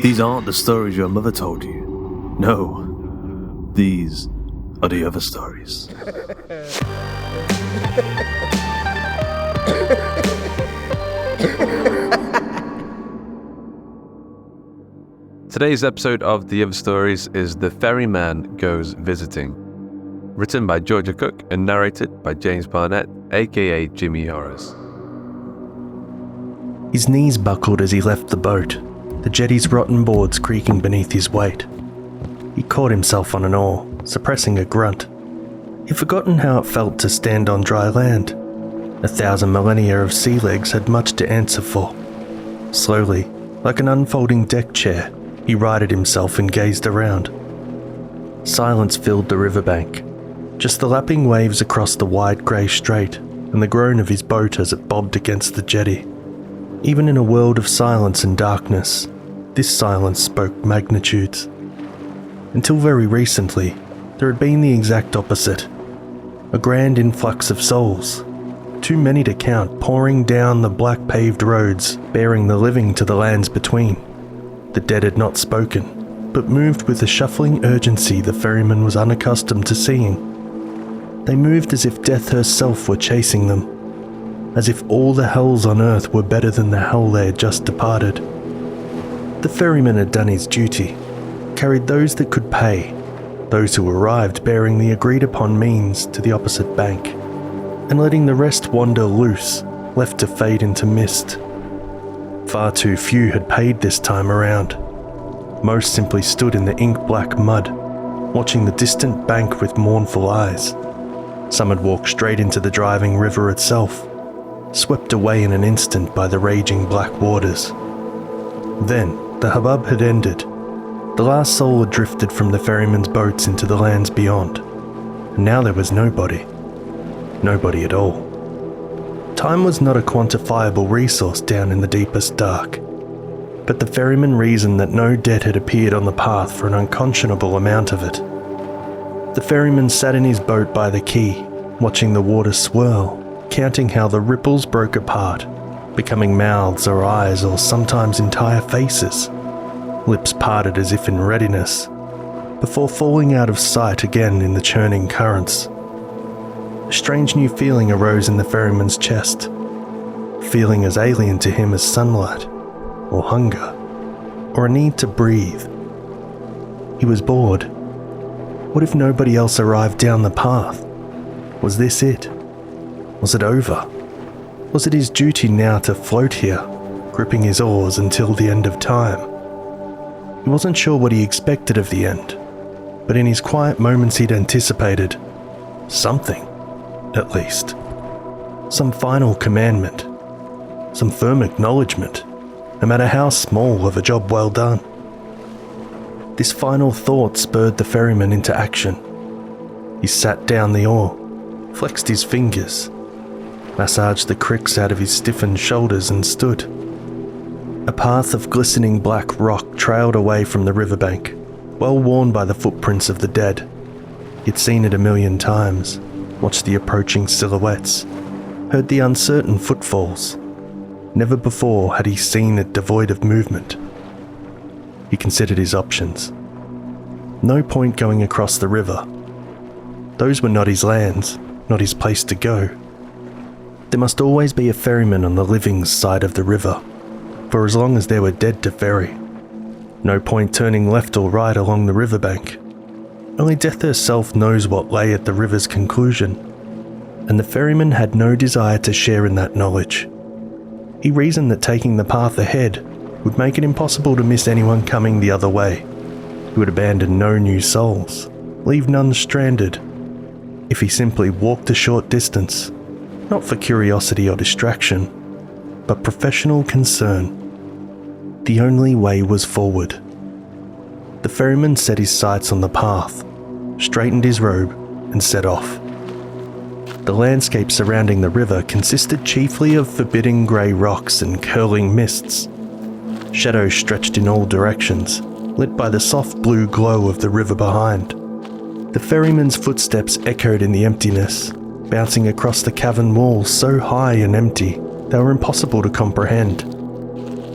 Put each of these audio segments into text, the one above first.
These aren't the stories your mother told you. No, these are the other stories. Today's episode of The Other Stories is The Ferryman Goes Visiting. Written by Georgia Cook and narrated by James Barnett, aka Jimmy Horace. His knees buckled as he left the boat, the jetty's rotten boards creaking beneath his weight. He caught himself on an oar, suppressing a grunt. He'd forgotten how it felt to stand on dry land. 1,000 millennia of sea legs had much to answer for. Slowly, like an unfolding deck chair, he righted himself and gazed around. Silence filled the riverbank, just the lapping waves across the wide grey strait and the groan of his boat as it bobbed against the jetty. Even in a world of silence and darkness, this silence spoke magnitudes. Until very recently, there had been the exact opposite. A grand influx of souls, too many to count, pouring down the black paved roads, bearing the living to the lands between. The dead had not spoken, but moved with a shuffling urgency the ferryman was unaccustomed to seeing. They moved as if death herself were chasing them, as if all the hells on earth were better than the hell they had just departed. The ferryman had done his duty, carried those that could pay, those who arrived bearing the agreed-upon means to the opposite bank, and letting the rest wander loose, left to fade into mist. Far too few had paid this time around. Most simply stood in the ink-black mud, watching the distant bank with mournful eyes. Some had walked straight into the driving river itself, swept away in an instant by the raging black waters. Then the hubbub had ended. The last soul had drifted from the ferryman's boats into the lands beyond, and now there was nobody. Nobody at all. Time was not a quantifiable resource down in the deepest dark, but the ferryman reasoned that no dead had appeared on the path for an unconscionable amount of it. The ferryman sat in his boat by the quay, watching the water swirl, counting how the ripples broke apart, becoming mouths or eyes or sometimes entire faces, lips parted as if in readiness, before falling out of sight again in the churning currents. A strange new feeling arose in the ferryman's chest, a feeling as alien to him as sunlight, or hunger, or a need to breathe. He was bored. What if nobody else arrived down the path? Was this it? Was it over? Was it his duty now to float here, gripping his oars until the end of time? He wasn't sure what he expected of the end, but in his quiet moments he'd anticipated something. At least. Some final commandment. Some firm acknowledgement, no matter how small, of a job well done. This final thought spurred the ferryman into action. He sat down the oar, flexed his fingers, massaged the cricks out of his stiffened shoulders and stood. A path of glistening black rock trailed away from the riverbank, well worn by the footprints of the dead. He'd seen it 1,000,000 times. Watched the approaching silhouettes, heard the uncertain footfalls. Never before had he seen it devoid of movement. He considered his options. No point going across the river. Those were not his lands, not his place to go. There must always be a ferryman on the living side of the river, for as long as there were dead to ferry. No point turning left or right along the riverbank. Only death herself knows what lay at the river's conclusion, and the ferryman had no desire to share in that knowledge. He reasoned that taking the path ahead would make it impossible to miss anyone coming the other way. He would abandon no new souls, leave none stranded, if he simply walked a short distance, not for curiosity or distraction, but professional concern. The only way was forward. The ferryman set his sights on the path, straightened his robe, and set off. The landscape surrounding the river consisted chiefly of forbidding grey rocks and curling mists. Shadows stretched in all directions, lit by the soft blue glow of the river behind. The ferryman's footsteps echoed in the emptiness, bouncing across the cavern walls so high and empty they were impossible to comprehend.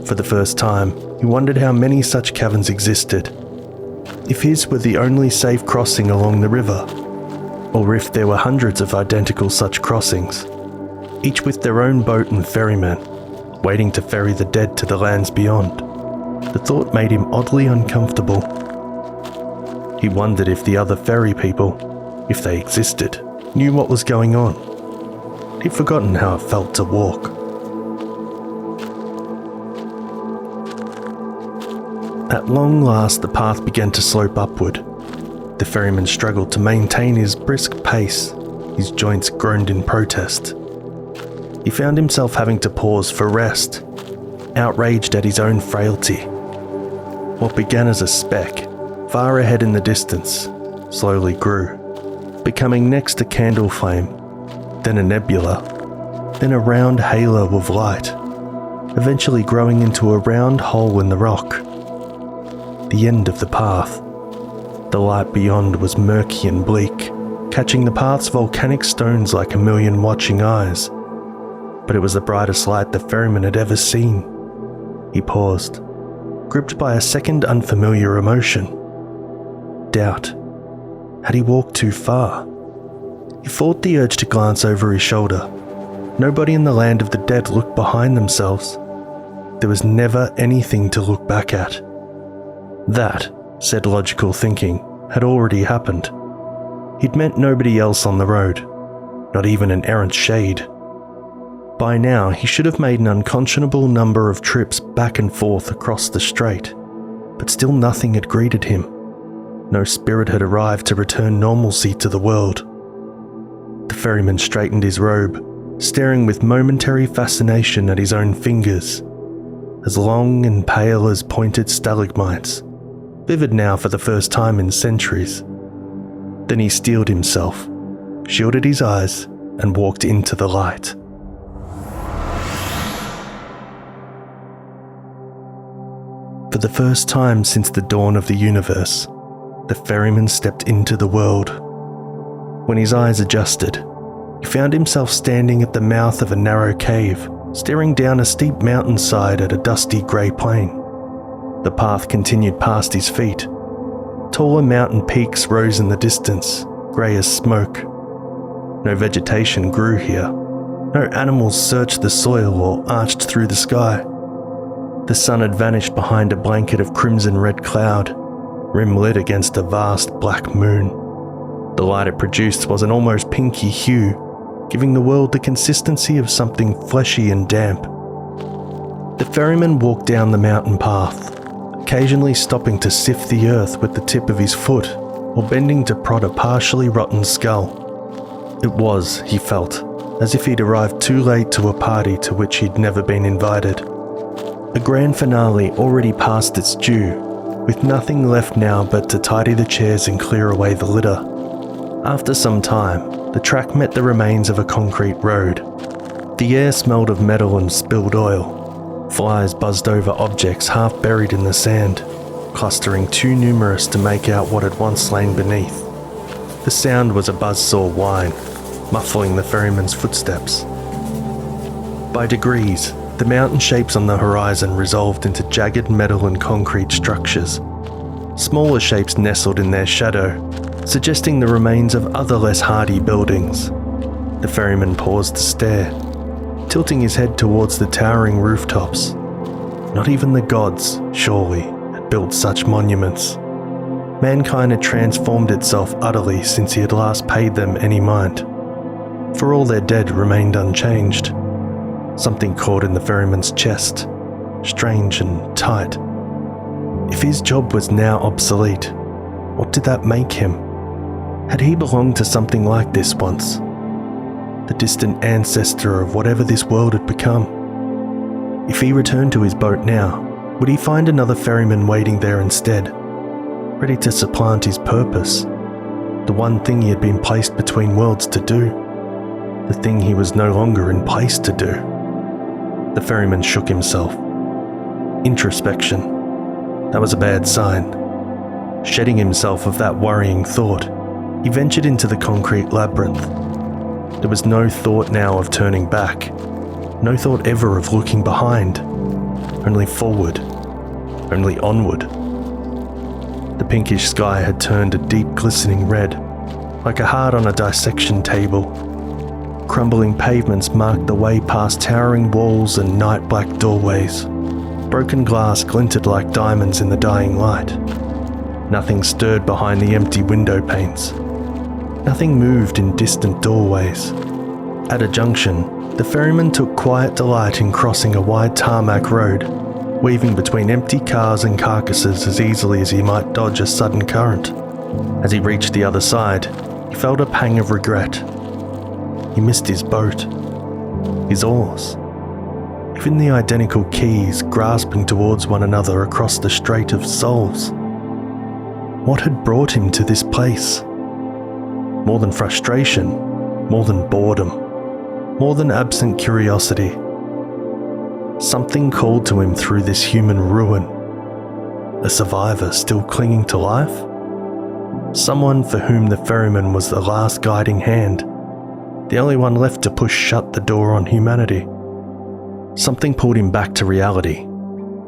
For the first time, He wondered how many such caverns existed, if his were the only safe crossing along the river, or if there were hundreds of identical such crossings, each with their own boat and ferryman, waiting to ferry the dead to the lands beyond. The thought made him oddly uncomfortable. He wondered if the other ferry people, if they existed, knew what was going on. He'd forgotten how it felt to walk. At long last, the path began to slope upward. The ferryman struggled to maintain his brisk pace. His joints groaned in protest. He found himself having to pause for rest, outraged at his own frailty. What began as a speck, far ahead in the distance, slowly grew, becoming next a candle flame, then a nebula, then a round halo of light, eventually growing into a round hole in the rock. The end of the path. The light beyond was murky and bleak, catching the path's volcanic stones like a million watching eyes. But it was the brightest light the ferryman had ever seen. He paused, gripped by a second unfamiliar emotion. Doubt. Had he walked too far? He fought the urge to glance over his shoulder. Nobody in the land of the dead looked behind themselves. There was never anything to look back at. That, said logical thinking, had already happened. He'd met nobody else on the road, not even an errant shade. By now, he should have made an unconscionable number of trips back and forth across the strait, but still nothing had greeted him. No spirit had arrived to return normalcy to the world. The ferryman straightened his robe, staring with momentary fascination at his own fingers, as long and pale as pointed stalagmites, vivid now for the first time in centuries. Then he steeled himself, shielded his eyes, and walked into the light. For the first time since the dawn of the universe, the ferryman stepped into the world. When his eyes adjusted, he found himself standing at the mouth of a narrow cave, staring down a steep mountainside at a dusty grey plain. The path continued past his feet. Taller mountain peaks rose in the distance, grey as smoke. No vegetation grew here. No animals searched the soil or arched through the sky. The sun had vanished behind a blanket of crimson-red cloud, rim-lit against a vast black moon. The light it produced was an almost pinky hue, giving the world the consistency of something fleshy and damp. The ferryman walked down the mountain path, occasionally stopping to sift the earth with the tip of his foot or bending to prod a partially rotten skull. It was, he felt, as if he'd arrived too late to a party to which he'd never been invited. A grand finale already past its due, with nothing left now but to tidy the chairs and clear away the litter. After some time, the track met the remains of a concrete road. The air smelled of metal and spilled oil. Flies buzzed over objects half buried in the sand, clustering too numerous to make out what had once lain beneath. The sound was a buzzsaw whine, muffling the ferryman's footsteps. By degrees, the mountain shapes on the horizon resolved into jagged metal and concrete structures. Smaller shapes nestled in their shadow, suggesting the remains of other less hardy buildings. The ferryman paused to stare, tilting his head towards the towering rooftops. Not even the gods, surely, had built such monuments. Mankind had transformed itself utterly since he had last paid them any mind. For all their dead remained unchanged. Something caught in the ferryman's chest, strange and tight. If his job was now obsolete, what did that make him? Had he belonged to something like this once? The distant ancestor of whatever this world had become? If he returned to his boat now, would he find another ferryman waiting there instead, ready to supplant his purpose? The one thing he had been placed between worlds to do, the thing he was no longer in place to do. The ferryman shook himself. Introspection. That was a bad sign. Shedding himself of that worrying thought, he ventured into the concrete labyrinth. There was no thought now of turning back, no thought ever of looking behind, only forward. only onward. The pinkish sky had turned a deep glistening red, like a heart on a dissection table. Crumbling pavements marked the way past towering walls and night-black doorways. Broken glass glinted like diamonds in the dying light. Nothing stirred behind the empty window panes. Nothing moved in distant doorways. At a junction, the ferryman took quiet delight in crossing a wide tarmac road, weaving between empty cars and carcasses as easily as he might dodge a sudden current. As he reached the other side, he felt a pang of regret. He missed his boat, his oars, even the identical keys grasping towards one another across the Strait of Souls. What had brought him to this place? More than frustration, more than boredom, more than absent curiosity. Something called to him through this human ruin. A survivor still clinging to life? Someone for whom the ferryman was the last guiding hand, the only one left to push shut the door on humanity. Something pulled him back to reality,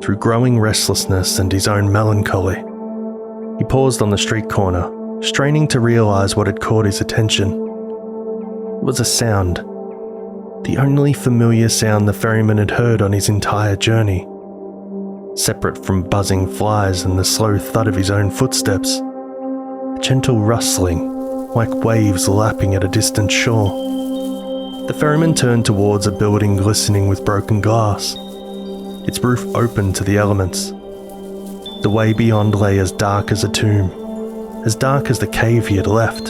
through growing restlessness and his own melancholy. He paused on the street corner, straining to realize what had caught his attention. It was a sound, the only familiar sound the ferryman had heard on his entire journey. Separate from buzzing flies and the slow thud of his own footsteps, a gentle rustling, like waves lapping at a distant shore. The ferryman turned towards a building glistening with broken glass, its roof open to the elements. The way beyond lay as dark as a tomb, as dark as the cave he had left,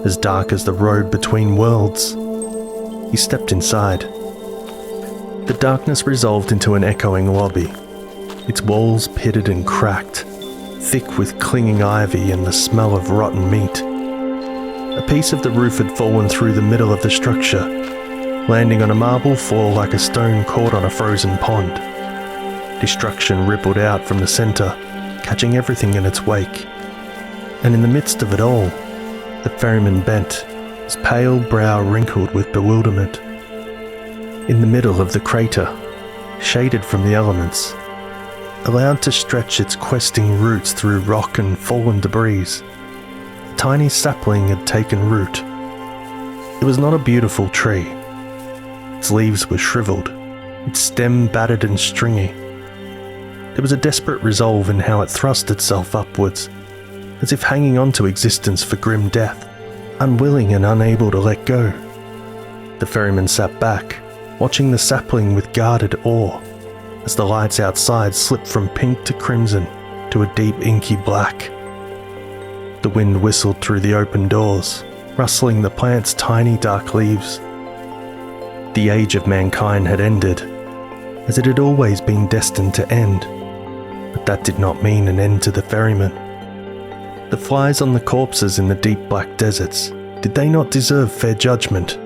as dark as the road between worlds. He stepped inside. The darkness resolved into an echoing lobby, its walls pitted and cracked, thick with clinging ivy and the smell of rotten meat. A piece of the roof had fallen through the middle of the structure, landing on a marble floor like a stone caught on a frozen pond. Destruction rippled out from the centre, catching everything in its wake. And in the midst of it all, the ferryman bent, his pale brow wrinkled with bewilderment. In the middle of the crater, shaded from the elements, allowed to stretch its questing roots through rock and fallen debris, a tiny sapling had taken root. It was not a beautiful tree. Its leaves were shriveled, its stem battered and stringy. There was a desperate resolve in how it thrust itself upwards, as if hanging on to existence for grim death, unwilling and unable to let go. The ferryman sat back, watching the sapling with guarded awe, as the lights outside slipped from pink to crimson to a deep inky black. The wind whistled through the open doors, rustling the plant's tiny dark leaves. The age of mankind had ended, as it had always been destined to end. But that did not mean an end to the ferryman. The flies on the corpses in the deep black deserts, did they not deserve fair judgment?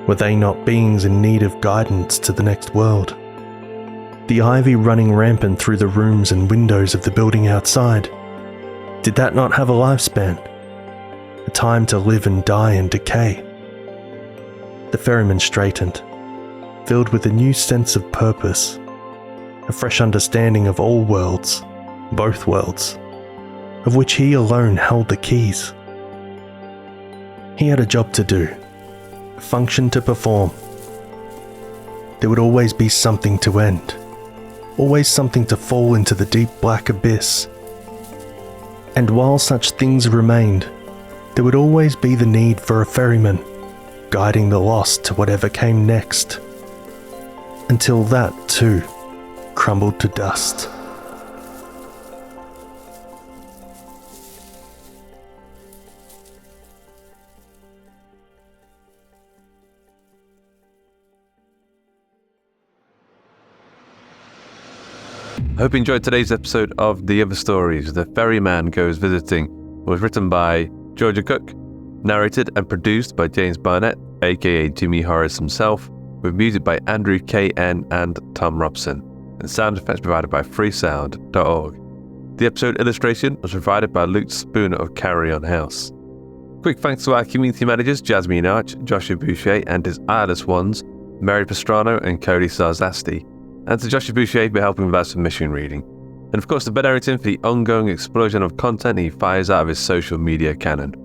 Were they not beings in need of guidance to the next world? The ivy running rampant through the rooms and windows of the building outside, did that not have a lifespan? A time to live and die and decay? The ferryman straightened, filled with a new sense of purpose, a fresh understanding of all worlds, both worlds, of which he alone held the keys. He had a job to do, a function to perform. There would always be something to end, always something to fall into the deep black abyss. And while such things remained, there would always be the need for a ferryman, guiding the lost to whatever came next, until that, too, crumbled to dust. I hope you enjoyed today's episode of The Other Stories, The Ferryman Goes Visiting. It was written by Joshua Cook, narrated and produced by James Barnett, aka Jimmy Horace himself, with music by Andrew K.N. and Tom Robson, and sound effects provided by freesound.org. The episode illustration was provided by Luke Spooner of Carry On House. Quick thanks to our community managers Jasmine Arch, Joshua Boucher and his eyeless ones, Mary Pastrano and Cody Czarzasty. and to Joshua Boucher for helping with our submission reading. And of course to Ben Arrington for the ongoing explosion of content he fires out of his social media cannon.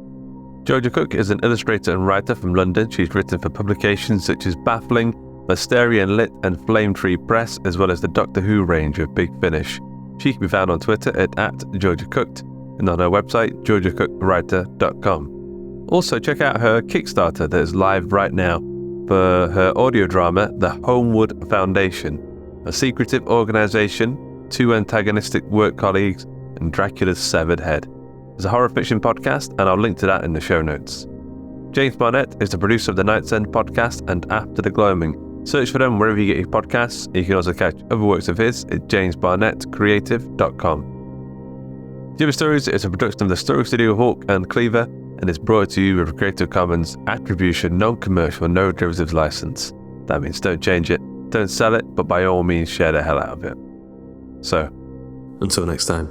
Georgia Cook is an illustrator and writer from London. She's written for publications such as Baffling, Mysterian Lit and Flame Tree Press, as well as the Doctor Who range of Big Finish. She can be found on Twitter at @GeorgiaCooked and on her website, georgiacookwriter.com. Also, check out her Kickstarter that is live right now for her audio drama, The Homewood Foundation, a secretive organisation, 2 antagonistic work colleagues, and Dracula's severed head. It's a horror fiction podcast, and I'll link to that in the show notes. James Barnett is the producer of the Night's End podcast and After the Gloaming. Search for them wherever you get your podcasts. You can also catch other works of his at jamesbarnettcreative.com. The Other Stories is a production of the Story Studio Hawk and Cleaver, and is brought to you with a Creative Commons Attribution Non-Commercial No Derivatives license. That means don't change it, don't sell it, but by all means share the hell out of it. So, until next time.